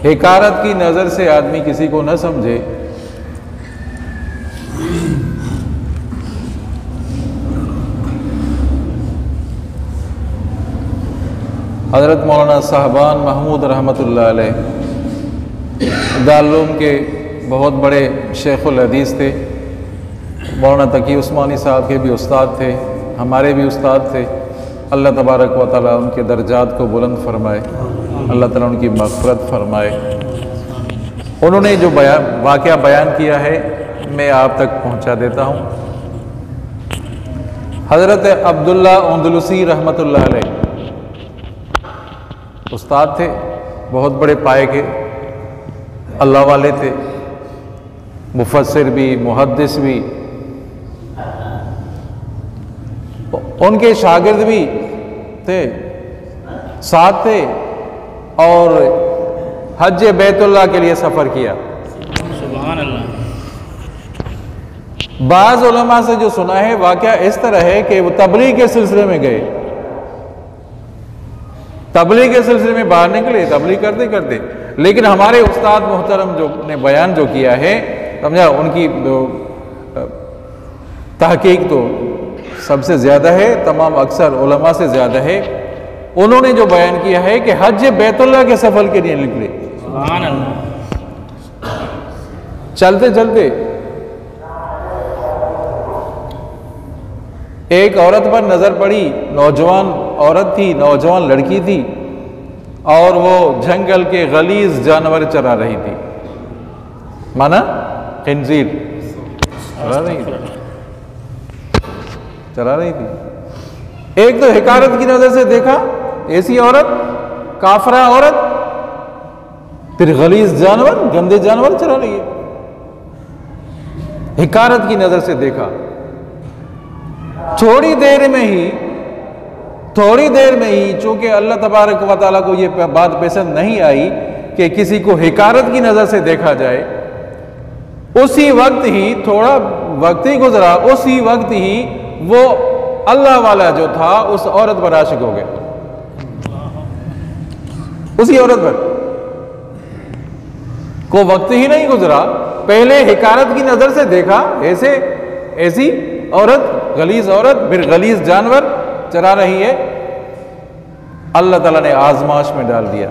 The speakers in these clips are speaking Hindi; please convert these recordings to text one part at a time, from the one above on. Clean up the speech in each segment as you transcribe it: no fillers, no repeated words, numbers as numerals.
हिकारत की नज़र से आदमी किसी को न समझे। हज़रत मौलाना साहबान महमूद रहमतुल्लाह अलैह दारुल के बहुत बड़े शेखुल हदीस थे। मौलाना तकी उस्मानी साहब के भी उस्ताद थे, हमारे भी उस्ताद थे। अल्लाह तबारक व तआला उनके दर्जात को बुलंद फरमाए, अल्लाह ताला उनकी मग़फ़िरत फरमाए। उन्होंने जो वाक़या बयान किया है मैं आप तक पहुंचा देता हूं। हज़रत अब्दुल्ला अंदलुसी रहमतुल्लाह अलैह उस्ताद थे, बहुत बड़े पाए के अल्लाह वाले थे, मुफस्सिर भी मुहद्दिस भी। उनके शागिर्द भी थे, साथ थे और हज बैतुल्लाह के लिए सफ़र किया। सुभान अल्लाह। बाज़ उलमा से जो सुना है वाक़या इस तरह है कि वो तबलीग के सिलसिले में गए, तबलीग के सिलसिले में बाहर निकले, तबलीग करते करते। लेकिन हमारे उस्ताद मोहतरम जो ने बयान जो किया है, समझा, उनकी तहकीक तो सबसे ज़्यादा है, तमाम अक्सर उलमा से ज़्यादा है। उन्होंने जो बयान किया है कि हज बैतुल्लाह के सफ़र के लिए निकले। सुभान अल्लाह। चलते चलते एक औरत पर नज़र पड़ी, नौजवान औरत थी, नौजवान लड़की थी, और वो जंगल के गलीज जानवर चरा रही थी, माना खिंजीर चरा रही थी। एक तो हिकारत की नजर से देखा, ऐसी औरत, काफरा औरत, फिर गलीज जानवर, गंदे जानवर चरा रही है। हिकारत की नजर से देखा। थोड़ी देर में ही चूंकि अल्लाह तबारक व तआला को ये बात पसंद नहीं आई कि किसी को हिकारत की नजर से देखा जाए, उसी वक्त ही, थोड़ा वक्त ही गुजरा, उसी वक्त ही वो अल्लाह वाला जो था उस औरत पर आशिक हो गया। उसी औरत पर को वक्त ही नहीं गुजरा, पहले हिकारत की नजर से देखा, ऐसी औरत, गलीज औरत, फिर गलीज जानवर चरा रही है। अल्लाह ताला ने आजमाश में डाल दिया,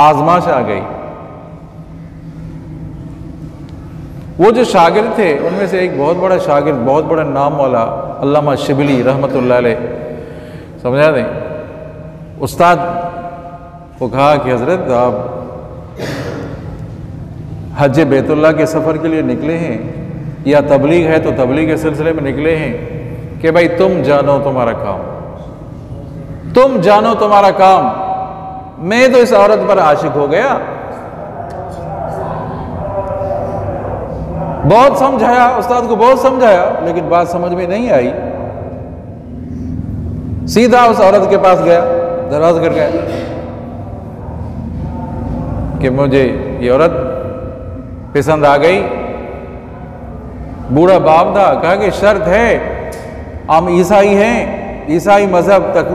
आजमाश आ गई। वो जो शागिर्द थे उनमें से एक बहुत बड़ा शागिर्द, बहुत बड़ा नाम वाला अल्लामा शिबली रहमतुल्लाह अलैह, समझा नहीं, उस्ताद को कहा कि हजरत आप हज बैतुल्लाह के सफ़र के लिए निकले हैं, या तबलीग है तो तबलीग के सिलसिले में निकले हैं, कि भाई तुम जानो तुम्हारा काम, तुम जानो तुम्हारा काम। मैं तो इस औरत पर आशिक हो गया। बहुत समझाया, उस्ताद को बहुत समझाया, लेकिन बात समझ में नहीं आई। सीधा उस औरत के पास गया, दरवाजा कर गया कि मुझे ये औरत पसंद आ गई। बूढ़ा बाप था, कहा कि शर्त है, हम ईसाई हैं, ईसाई मजहब तक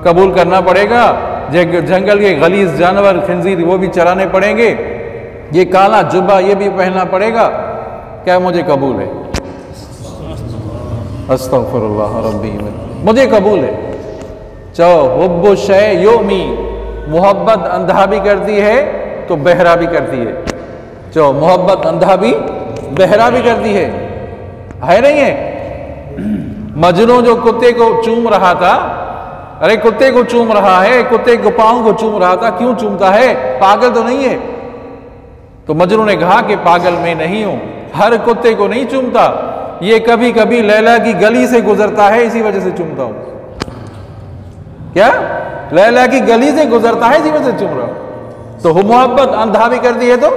कबूल करना पड़ेगा, जंगल के गलीज जानवर खिंजीर वो भी चराने पड़ेंगे, ये काला जुब्बा ये भी पहनना पड़ेगा। क्या मुझे कबूल है? अस्तगफिरुल्लाह रब्बी, मुझे कबूल है। चलो, हुब्बु शै युमी, मोहब्बत अंधा भी करती है तो बहरा भी करती है। चलो, मोहब्बत अंधा भी बहरा भी करती है नहीं है? मजनू जो कुत्ते को चूम रहा था, अरे कुत्ते को चूम रहा है, कुत्ते के पांव को चूम रहा था, क्यों चूमता है? पागल तो नहीं है? तो मजनू ने कहा कि पागल मैं नहीं हूं, हर कुत्ते को नहीं चूमता, ये कभी कभी लैला की गली से गुजरता है, इसी वजह से चूमता हूं। क्या? लैला की गली से गुजरता है, इसी वजह से चूम रहा हूं। तो मोहब्बत अंधा भी करती है तो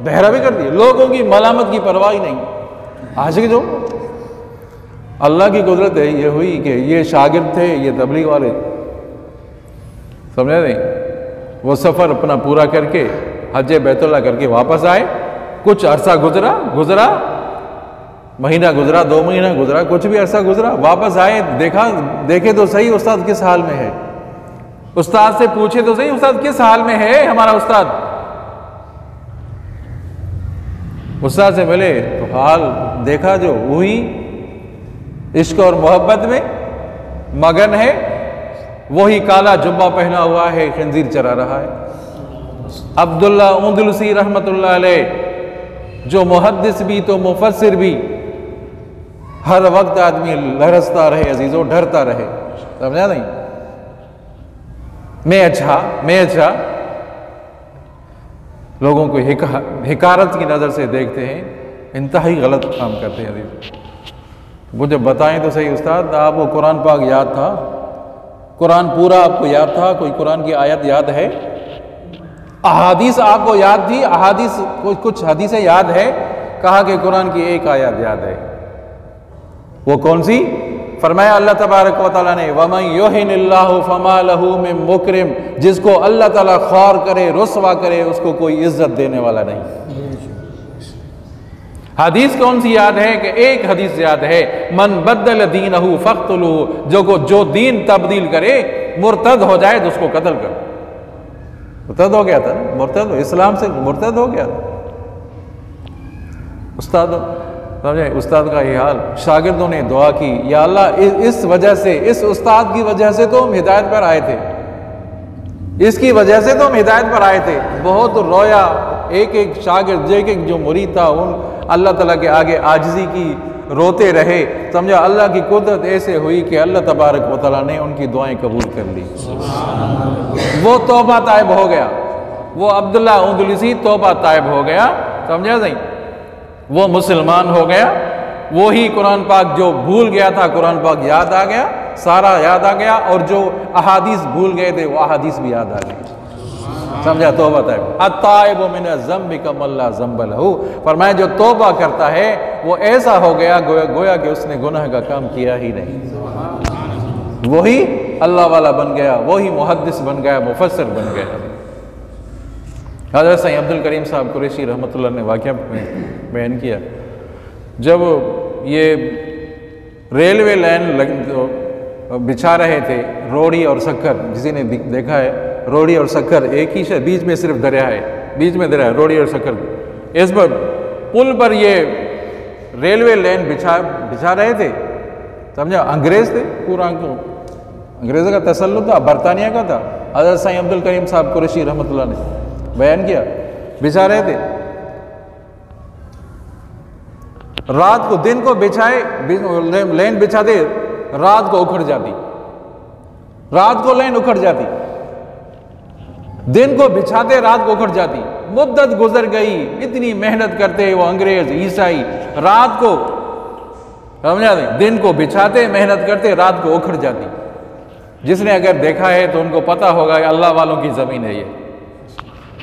बहरा भी करती है। लोगों की मलामत की परवाह ही नहीं। आशिक जो अल्लाह की कुदरत है, ये हुई कि ये शागिर्द थे, ये तबलीग वाले, समझे नहीं, वो सफ़र अपना पूरा करके हज बैतुल्लाह करके वापस आए। कुछ अरसा गुजरा, महीना गुजरा, 2 महीना गुजरा, कुछ भी अरसा गुजरा, वापस आए, देखे तो सही उस्ताद किस हाल में है। उस्ताद से पूछे तो सही, उस्ताद किस हाल में है हमारा उस्ताद? उस्ताद से बोले तो हाल देखा जो वही इश्क और मोहब्बत में मगन है, वही काला जुब्बा पहना हुआ है, खंजीर चरा रहा है। अब्दुल्ला उंदलुसी रहमतुल्लाह अलैह जो मुहद्दिस भी तो मुफस्सिर भी, हर वक्त आदमी लरसता रहे अजीजों, डरता रहे, समझा नहीं? मैं अच्छा लोगों को हिकारत की नज़र से देखते हैं, इंतहाई गलत काम करते हैं अजीज। मुझे बताएं तो सही उस्ताद, आपको कुरान पाक याद था? कुरान पूरा आपको याद था? कोई कुरान की आयत याद है? अहादीस आपको याद थी? अहादीस कुछ हदीसें याद है? कहा कि कुरान की एक आयत याद है, वो कौन सी? फरमाया अल्लाह तबारक व तआला ने, वमन युहिनिल्लाहु फमा लहू मिन मुकरिम, जिसको अल्लाह ताला ख्वार करे, रुसवा करे, उसको कोई इज्जत देने वाला नहीं। हदीस कौन सी याद है? कि एक हदीस याद है, मन बद्दल दीनहु फक़्तुलूहु, जो दीन तब्दील करे, मुर्तद हो जाए तो उसको कत्ल करो। मुर्तद हो गया था ना, मुर्तद इस्लाम से मुर्तद हो गया। उस्ताद समझे, उस्ताद का ये हाल। शागिर्दों ने दुआ की, या अल्लाह इस वजह से, इस उस्ताद की वजह से तो हम हिदायत पर आए थे, इसकी वजह से तो हम हिदायत पर आए थे। बहुत रोया, एक एक शागिर्द, एक एक जो मुरीद था, उन अल्लाह ताला के आगे आजिज़ी की, रोते रहे। समझा, अल्लाह की कुदरत ऐसे हुई कि अल्लाह तबारक व तआला ने उनकी दुआएं कबूल कर ली। वो तौबा तायब हो गया, वो अब्दुल्ला उंदलुसी तौबा तायब हो गया, समझा नहीं? वो मुसलमान हो गया। वो ही कुरान पाक जो भूल गया था, कुरान पाक याद आ गया, सारा याद आ गया, और जो अहादीस भूल गए थे वो अहादीस भी याद आ गई। समझा? तौबा तायब। अत्ताइबु मिन ज़म्बि कमल्ला ज़म्ब लहू, फरमाया जो तौबा करता है वो ऐसा हो गया गोया कि उसने गुनाह का काम किया ही नहीं। वही अल्लाह वाला बन गया, वही मुहद्दिस बन गया, मुफस्सिर बन गया। हज़रत सईद अब्दुल करीम साहब कुरैशी रहमतुल्लाह ने वाक़या बयान किया, जब ये रेलवे लाइन बिछा रहे थे, रोड़ी और शक्कर, जिसी ने देखा है रोड़ी और शक्कर एक ही है, बीच में सिर्फ दरिया है, बीच में दरिया है, रोड़ी और शक्कर। इस पर पुल पर ये रेलवे लाइन बिछा रहे थे, समझा? अंग्रेज थे, पूरा अंग्रेज़ों का तसल्लुत था, बरतानिया का था। हज़रत सईद अब्दुल करीम साहब कुरैशी रहमतुल्लाह ने बयान किया, बिछा रहे थे, रात को, दिन को बिछाए, लाइन बिछाते, रात को उखड़ जाती, रात को लाइन उखड़ जाती, दिन को बिछाते, रात को उखड़ जाती। मुद्दत गुजर गई, इतनी मेहनत करते वो अंग्रेज ईसाई, रात को, समझा नहीं, दिन को बिछाते, मेहनत करते, रात को उखड़ जाती। जिसने अगर देखा है तो उनको पता होगा कि अल्लाह वालों की ज़मीन है ये,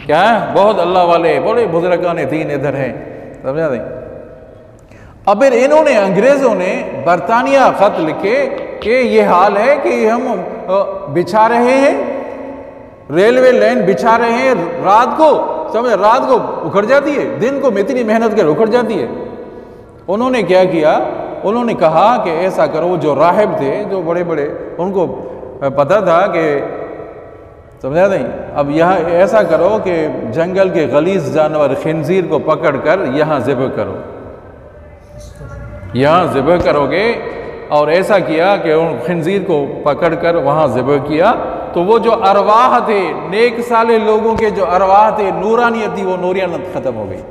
क्या है? बहुत अल्लाह वाले, बड़े बुजुर्गान दीन इधर हैं, समझा नहीं? अब फिर इन्होंने, अंग्रेजों ने बरतानिया खत लिखे कि ये हाल है कि हम बिछा रहे हैं, रेलवे लाइन बिछा रहे हैं, रात को, समझे, रात को उखड़ जाती है, दिन को इतनी मेहनत कर उखड़ जाती है। उन्होंने क्या किया? उन्होंने कहा कि ऐसा करो, जो राहिब थे, जो बड़े बड़े, उनको पता था कि, समझा नहीं, अब यहाँ ऐसा करो कि जंगल के गलीज जानवर खिंजीर को पकड़कर यहाँ ज़िब्ह करो, यहाँ ज़िब्ह करोगे। और ऐसा किया कि उन खिंजीर को पकड़कर वहाँ ज़िब्ह किया, तो वो जो अरवाह थे, नेक साले लोगों के जो अरवाह थे, नूरानियत थी, वो नूरानियत ख़त्म हो गई।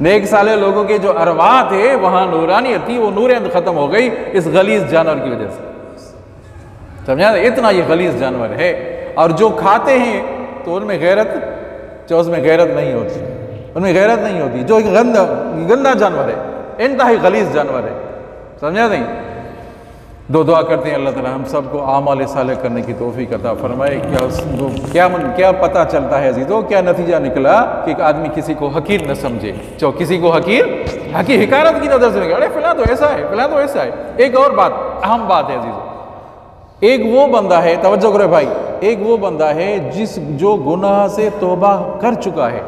नेक साले लोगों के जो अरवाह थे, वहाँ नूरानियत थी, वो नूरानियत ख़त्म हो गई इस गलीज जानवर की वजह से। समझा? इतना ये गलीज जानवर है, और जो खाते हैं तो उनमें गैरत, जो उसमें गैरत नहीं होती, उनमें गैरत नहीं होती, जो गंदा जानवर है, इंतहाई गलीज जानवर है, समझा नहीं? दुआ करते हैं अल्लाह ताला हम सबको आमाल साले करने की तौफीक अता फरमाए। क्या पता चलता है अजीजों, क्या नतीजा निकला कि एक आदमी किसी को हकीर न समझे, जो किसी को हकीर हिकारत की नज़र से लगे, अरे फिलहाल तो ऐसा है, फिलहाल तो ऐसा है। एक और बात, अहम बात है अजीजों, एक वो बंदा है, तवज्जो करो भाई, एक वो बंदा है जो गुनाह से तौबा कर चुका है,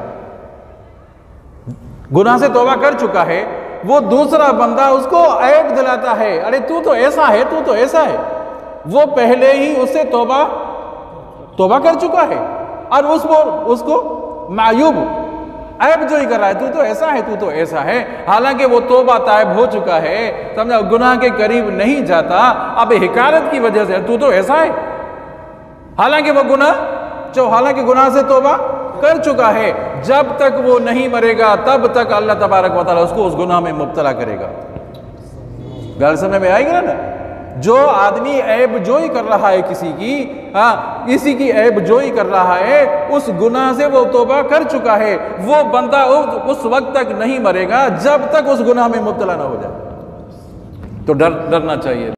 गुनाह से तौबा कर चुका है, वो दूसरा बंदा उसको ऐब दिलाता है, अरे तू तो ऐसा है, तू तो ऐसा है, वो पहले ही उससे तौबा कर चुका है, और उसको मायूब ऐब जो ही कर रहा है, तू तो ऐसा है, तू तो ऐसा है, हालांकि वो तौबा तायब हो चुका है, समझा, गुनाह के करीब नहीं जाता, अब हिकारत की वजह से तू तो ऐसा है, हालांकि वो गुनाह से तौबा कर चुका है। जब तक वो नहीं मरेगा तब तक अल्लाह तबारक व तआला उसको उस गुनाह में मुब्तला करेगा। गल समझ में आएगी ना? जो आदमी ऐब जोई कर रहा है किसी की ऐब जोई कर रहा है, उस गुनाह से वो तौबा कर चुका है, वो बंदा उस वक्त तक नहीं मरेगा जब तक उस गुनाह में मुब्तला ना हो जाए। तो डरना चाहिए।